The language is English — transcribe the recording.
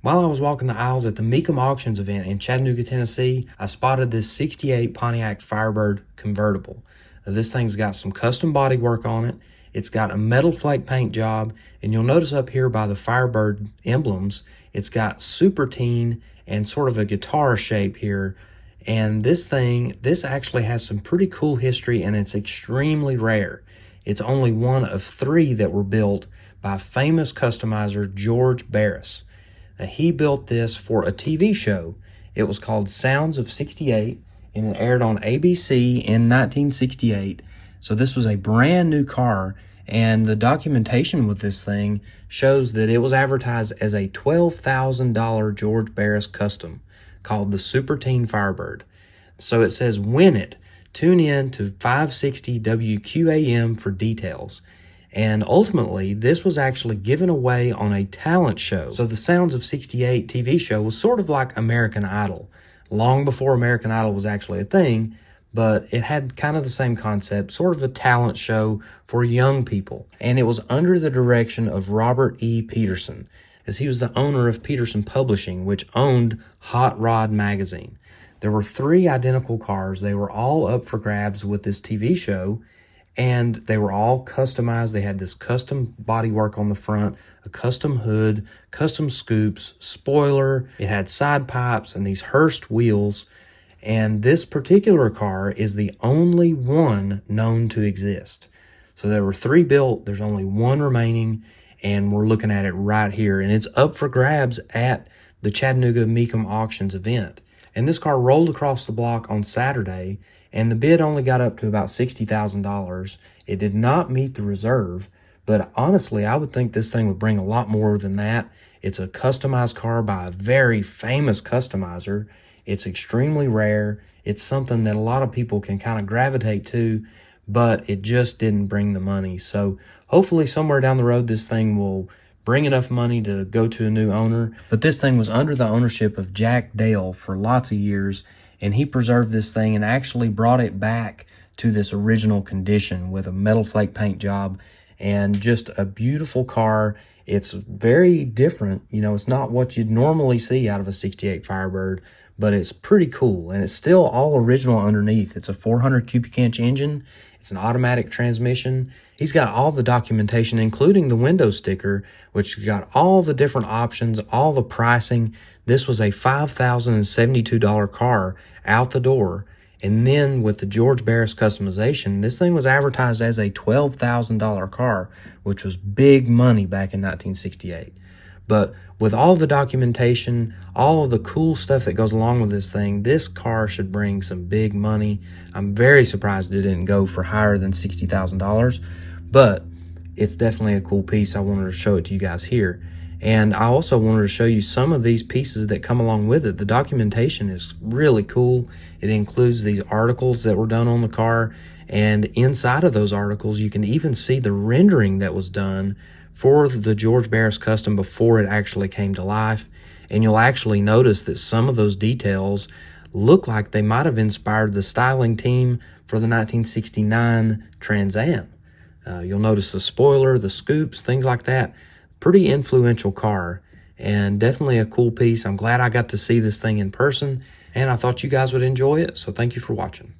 While I was walking the aisles at the Mecum Auctions event in Chattanooga, Tennessee, I spotted this 68 Pontiac Firebird convertible. Now, this thing's got some custom body work on it. It's got a metal flake paint job, and you'll notice up here by the Firebird emblems, it's got Superteen and sort of a guitar shape here. And this actually has some pretty cool history, and it's extremely rare. It's only one of 3 that were built by famous customizer George Barris. Now, he built this for a TV show. It was called Sounds of 68, and it aired on ABC in 1968. So this was a brand new car, and the documentation with this thing shows that it was advertised as a $12,000 George Barris custom called the Superteen Firebird. So it says, "Win it. Tune in to 560 WQAM for details." And ultimately, this was actually given away on a talent show. So the Sounds of 68 TV show was sort of like American Idol, long before American Idol was actually a thing, but it had kind of the same concept, sort of a talent show for young people. And it was under the direction of Robert E. Peterson, as he was the owner of Peterson Publishing, which owned Hot Rod magazine. There were 3 identical cars. They were all up for grabs with this TV show, and they were all customized. They had this custom bodywork on the front, a custom hood, custom scoops, spoiler. It had side pipes and these Hurst wheels. And this particular car is the only one known to exist. So there were 3 built. There's only 1 remaining, and we're looking at it right here. And it's up for grabs at the Chattanooga Mecum Auctions event. And this car rolled across the block on Saturday, and the bid only got up to about $60,000. It did not meet the reserve, but honestly, I would think this thing would bring a lot more than that. It's a customized car by a very famous customizer. It's extremely rare. It's something that a lot of people can kind of gravitate to, but it just didn't bring the money. So hopefully somewhere down the road, this thing will bring enough money to go to a new owner. But this thing was under the ownership of Jack Dale for lots of years, and he preserved this thing and actually brought it back to this original condition with a metal flake paint job and just a beautiful car. It's very different. You know, it's not what you'd normally see out of a 68 Firebird, but it's pretty cool, and it's still all original underneath. It's a 400 cubic inch engine. It's an automatic transmission. He's got all the documentation, including the window sticker, which got all the different options, all the pricing. This was a $5,072 car out the door. And then with the George Barris customization, this thing was advertised as a $12,000 car, which was big money back in 1968. But with all the documentation, all of the cool stuff that goes along with this thing, this car should bring some big money. I'm very surprised it didn't go for higher than $60,000, but it's definitely a cool piece. I wanted to show it to you guys here. And I also wanted to show you some of these pieces that come along with it. The documentation is really cool. It includes these articles that were done on the car, and inside of those articles, you can even see the rendering that was done for the George Barris custom before it actually came to life. And you'll actually notice that some of those details look like they might have inspired the styling team for the 1969 Trans Am. You'll notice the spoiler, the scoops, things like that. Pretty influential car, and definitely a cool piece. I'm glad I got to see this thing in person, and I thought you guys would enjoy it, so thank you for watching.